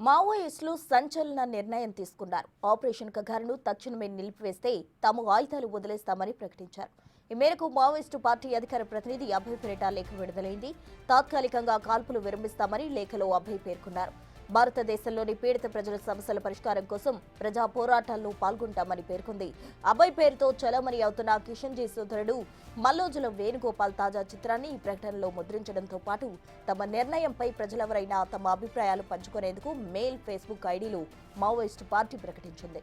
మావోయిస్టులు సంచలన నిర్ణయం తీసుకున్నారు. ఆపరేషన్ కగారును తక్షణమే నిలిపివేస్తే తాము ఆయుధాలు వదిలేస్తామని ప్రకటించారు. ఈ మేరకు మావోయిస్టు పార్టీ అధికార ప్రతినిధి అభయ్ పేరిట లేఖ విడుదలైంది. తాత్కాలికంగా కాల్పులు విరమిస్తామని లేఖలో అభయ్ పేర్కొన్నారు. భారతదేశంలోని పీడిత ప్రజల సమస్యల పరిష్కారం కోసం ప్రజా పోరాటాల్లో పాల్గొంటామని పేర్కొంది. అభయ్ పేరుతో చలామణి అవుతున్న కిషన్జీ సోదరుడు మల్లోజుల వేణుగోపాల్ తాజా చిత్రాన్ని ఈ ప్రకటనలో ముద్రించడంతో పాటు తమ నిర్ణయంపై ప్రజలెవరైనా తమ అభిప్రాయాలు పంచుకునేందుకు మెయిల్, ఫేస్బుక్ ఐడీలు మావోయిస్టు పార్టీ ప్రకటించింది.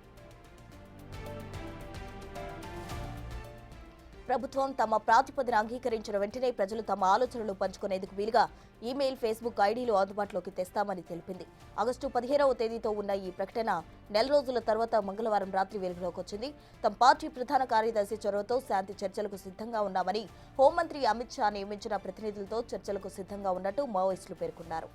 ప్రభుత్వం తమ ప్రాతిపదిన అంగీకరించిన వెంటనే ప్రజలు తమ ఆలోచనలు పంచుకునేందుకు వీలుగా ఈమెయిల్, ఫేస్బుక్ ఐడీలు అందుబాటులోకి తెస్తామని తెలిపింది. ఆగస్టు 15వ తేదీతో ఉన్న ఈ ప్రకటన నెల రోజుల తర్వాత మంగళవారం రాత్రి వెలుగులోకి వచ్చింది. తమ పార్టీ ప్రధాన కార్యదర్శి చొరవతో శాంతి చర్చలకు సిద్ధంగా ఉన్నామని, హోంమంత్రి అమిత్ షా నియమించిన ప్రతినిధులతో చర్చలకు సిద్ధంగా ఉన్నట్టు మావోయిస్టులు పేర్కొన్నారు.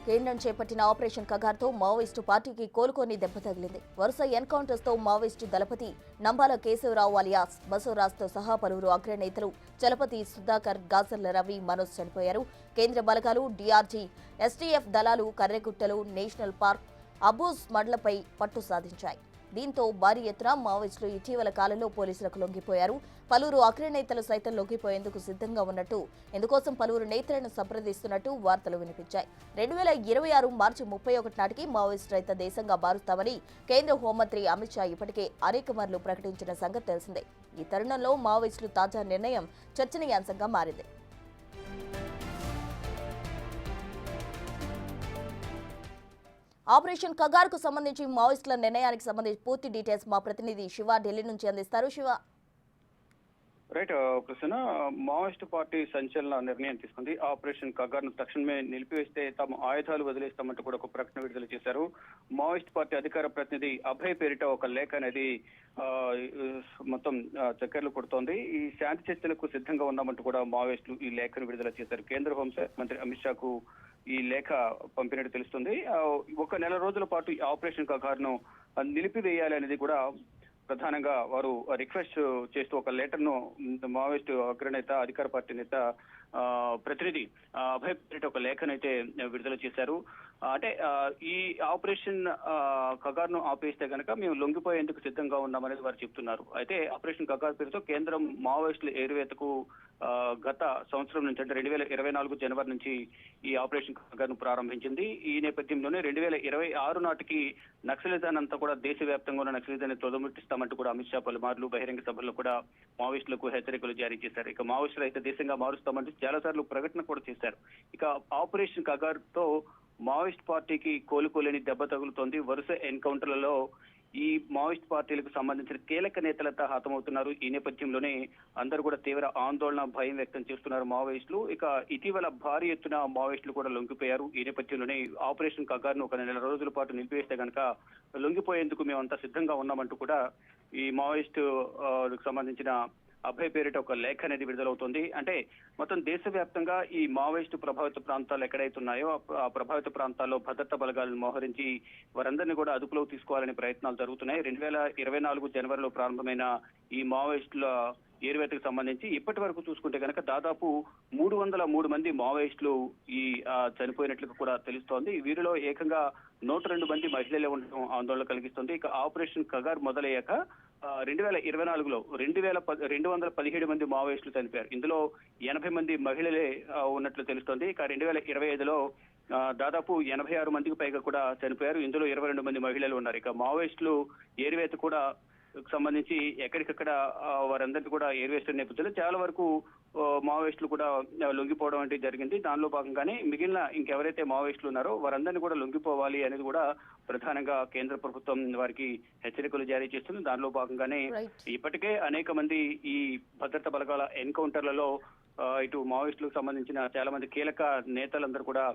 కేంద్రం చేపట్టిన ఆపరేషన్ కగార్తో మావోయిస్టు పార్టీకి కోలుకోని దెబ్బ తగిలింది. వరుస ఎన్కౌంటర్స్ తో మావోయిస్టు దళపతి నంబాల కేశవరావు అలియాస్ బసవరాజ్తో సహా పలువురు అగ్రనేతలు చలపతి సుధాకర్, గాజర్ల రవి, మనోజ్ చనిపోయారు. కేంద్ర బలగాలు, డీఆర్జీ, ఎస్టీఎఫ్ దళాలు కర్రెగుట్టలు, నేషనల్ పార్క్, అబూజ్ మడ్లపై పట్టు సాధించాయి. దీంతో భారీ ఎత్తున మావోయిస్టులు ఇటీవల కాలంలో పోలీసులకు లొంగిపోయారు. పలువురు అగ్రనేతలు సైతం లొంగిపోయేందుకు సిద్ధంగా ఉన్నట్టు, ఇందుకోసం పలువురు నేతలను సంప్రదిస్తున్నట్టు వార్తలు వినిపించాయి. 2026 మార్చి 31 నాటికి మావోయిస్టు రహిత దేశంగా మారుస్తామని కేంద్ర హోంమంత్రి అమిత్ షా ఇప్పటికే అనేక మార్లు ప్రకటించిన సంగతి తెలిసిందే. ఈ తరుణంలో మావోయిస్టుల తాజా నిర్ణయం చర్చనీయాంశంగా మారింది. ఆపరేషన్ కగార్కు సంబంధించి మావోయిస్టుల నిర్ణయానికి సంబంధించి పూర్తి డీటెయిల్స్ మా ప్రతినిధి శివ ఢిల్లీ నుంచి అందిస్తారు. Shiva, right Prasanna, Maoist party సంచలన నిర్ణయం తీసుకుంది. ఆపరేషన్ కగార్ను తక్షణమే నిలిపివేస్తే తాము ఆయుధాలు వదిలేస్తామంటూ కూడా ఒక ప్రకటన విడుదల చేశారు. మావోయిస్టు పార్టీ అధికార ప్రతినిధి అభయ్ పేరిట ఒక లేఖ అనేది మొత్తం చక్కర్లు కొడుతోంది. ఈ శాంతి చర్చలకు సిద్ధంగా ఉన్నామంటూ కూడా మావోయిస్టులు ఈ లేఖను విడుదల చేశారు. కేంద్ర హోంశాఖ మంత్రి అమిత్ షాకు ఈ లేఖ పంపినట్టు తెలుస్తుంది. ఒక నెల రోజుల పాటు ఈ ఆపరేషన్ కగార్ను నిలిపివేయాలి అనేది కూడా ప్రధానంగా వారు రిక్వెస్ట్ చేస్తూ ఒక లెటర్ ను మావోయిస్టు అగ్రనేత, అధికార పార్టీ నేత ప్రతినిధి అభయ్ పేరిట ఒక లేఖనైతే విడుదల చేశారు. అంటే ఈ ఆపరేషన్ కగార్ను ఆపేస్తే కనుక మేము లొంగిపోయేందుకు సిద్ధంగా ఉన్నామనేది వారు చెప్తున్నారు. అయితే ఆపరేషన్ కగార్ పేరుతో కేంద్రం మావోయిస్టుల ఏరువేతకు గత సంవత్సరం నుంచి, అంటే 2024 జనవరి నుంచి ఈ ఆపరేషన్ కగార్ను ప్రారంభించింది. ఈ నేపథ్యంలోనే 2026 నాటికి నక్సలిజాన్ని అంతా కూడా దేశవ్యాప్తంగా ఉన్న నక్సలిజాన్ని తొలముట్టిస్తామంటూ కూడా అమిత్ షా పలుమార్లు బహిరంగ సభల్లో కూడా మావోయిస్టులకు హెచ్చరికలు జారీ చేశారు. ఇక మావోయిస్టులు అయితే దేశంగా మారుస్తామంటూ చాలా సార్లు ప్రకటన కూడా చేశారు. ఇక ఆపరేషన్ కగార్ తో మావోయిస్ట్ పార్టీకి కోలుకోలేని దెబ్బ తగులుతోంది. వరుస ఎన్కౌంటర్లలో ఈ మావోయిస్ట్ పార్టీలకు సంబంధించిన కీలక నేతలంతా హతమవుతున్నారు. ఈ నేపథ్యంలోనే అందరూ కూడా తీవ్ర ఆందోళన, భయం వ్యక్తం చేస్తున్నారు మావోయిస్టులు. ఇక ఇటీవల భారీ ఎత్తున మావోయిస్టులు కూడా లొంగిపోయారు. ఈ నేపథ్యంలోనే ఆపరేషన్ కగార్ను ఒక నెల రోజుల పాటు నిలిపివేస్తే కనుక లొంగిపోయేందుకు మేమంతా సిద్ధంగా ఉన్నామంటూ కూడా ఈ మావోయిస్టు సంబంధించిన అభయ్ పేరిట ఒక లేఖ అనేది విడుదలవుతోంది. అంటే మొత్తం దేశవ్యాప్తంగా ఈ మావోయిస్టు ప్రభావిత ప్రాంతాలు ఎక్కడైతే ఉన్నాయో ఆ ప్రభావిత ప్రాంతాల్లో భద్రతా బలగాలను మోహరించి వారందరినీ కూడా అదుపులోకి తీసుకోవాలనే ప్రయత్నాలు జరుగుతున్నాయి. 2024 జనవరిలో ప్రారంభమైన ఈ మావోయిస్టుల ఏరువేతకు సంబంధించి ఇప్పటి వరకు చూసుకుంటే కనుక దాదాపు 303 మంది మావోయిస్టులు ఈ చనిపోయినట్లుగా కూడా తెలుస్తోంది. వీరిలో ఏకంగా 102 మంది మహిళలే ఉండడం ఆందోళన కలిగిస్తుంది. ఇక ఆపరేషన్ కగార్ మొదలయ్యాక 2024లో 217 మంది మావోయిస్టులు చనిపోయారు. ఇందులో 80 మంది మహిళలే ఉన్నట్లు తెలుస్తోంది. ఇక 2025లో దాదాపు 86 మందికి పైగా కూడా చనిపోయారు. ఇందులో 22 మంది మహిళలు ఉన్నారు. ఇక మావోయిస్టులు ఏరువేత కూడా సంబంధించి ఎక్కడికక్కడ వారందరినీ కూడా ఏరువేస్తున్న నేపథ్యంలో చాలా వరకు మావోయిస్టులు కూడా లొంగిపోవడం అంటే జరిగింది. దానిలో భాగంగానే మిగిలిన ఇంకెవరైతే మావోయిస్టులు ఉన్నారో వారందరినీ కూడా లొంగిపోవాలి అనేది కూడా ప్రధానంగా కేంద్ర ప్రభుత్వం వారికి హెచ్చరికలు జారీ చేస్తుంది. దానిలో భాగంగానే ఇప్పటికే అనేక మంది ఈ భద్రతా బలగాల ఎన్కౌంటర్లలో ఇటు మావోయిస్టులకు సంబంధించిన చాలా మంది కీలక నేతలందరూ కూడా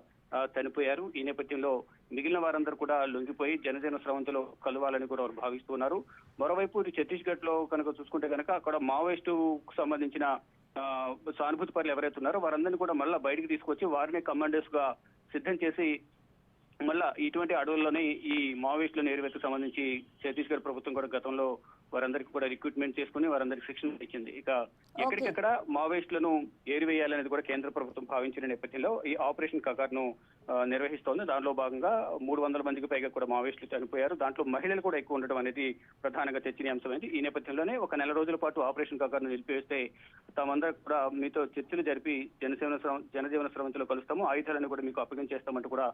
చనిపోయారు. ఈ నేపథ్యంలో మిగిలిన వారందరూ కూడా లొంగిపోయి జనజన స్రవంతిలో కలవాలని కూడా వారు భావిస్తున్నారు. మరోవైపు ఇటు ఛత్తీస్గఢ్ లో కనుక చూసుకుంటే కనుక అక్కడ మావోయిస్టుకు సంబంధించిన సానుభూతి పరులు ఎవరైతే ఉన్నారో వారందరినీ కూడా మళ్ళీ బయటికి తీసుకొచ్చి వారిని కమాండర్స్ గా సిద్ధం చేసి మళ్ళా ఇటువంటి అడవుల్లోనే ఈ మావోయిస్టులను ఏరువేతకు సంబంధించి ఛత్తీస్గఢ్ ప్రభుత్వం కూడా గతంలో వారందరికీ కూడా రిక్రూట్మెంట్ చేసుకుని వారందరికీ శిక్షణ ఇచ్చింది. ఇక ఎక్కడికెక్కడ మావోయిస్టులను ఏరివేయాలనేది కూడా కేంద్ర ప్రభుత్వం భావించిన నేపథ్యంలో ఈ ఆపరేషన్ కగార్ను నిర్వహిస్తోంది. దానిలో భాగంగా 300 మందికి పైగా కూడా మావోయిస్టులు చనిపోయారు. దాంట్లో మహిళలు కూడా ఎక్కువ ఉండడం అనేది ప్రధానంగా చర్చనీయాంశమైంది. ఈ నేపథ్యంలోనే ఒక నెల రోజుల పాటు ఆపరేషన్ కగార్ను నిలిపివేస్తే తామందరూ కూడా మీతో చర్చలు జరిపి జనజీవన స్రవంతిలో కలుస్తాము, ఆయుధాలను కూడా మీకు అప్పగించేస్తామంటూ కూడా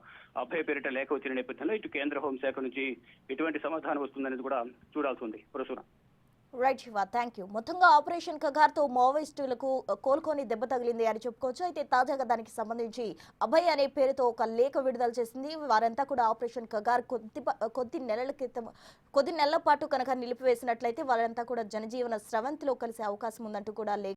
అభయ పేరిట లేఖ వచ్చిన నేపథ్యంలో ఇటు కేంద్ర హోంశాఖ నుంచి ఎటువంటి సమాధానం వస్తుందనేది కూడా చూడాల్సి ఉంది. Prasuna. Right Shiva, thank you. మొత్తంగా ఆపరేషన్ కగార్తో మావోయిస్టులకు కోలుకొని దెబ్బ తగిలింది అని చెప్పుకోవచ్చు. అయితే తాజాగా దానికి సంబంధించి అభయ్ అనే పేరుతో ఒక లేఖ విడుదల చేసింది. వారంతా కూడా ఆపరేషన్ కగార్ కొద్ది నెలల పాటు కనుక నిలిపివేసినట్లయితే వారంతా కూడా జనజీవన స్రవంతిలో కలిసే అవకాశం ఉందంటూ కూడా లేఖ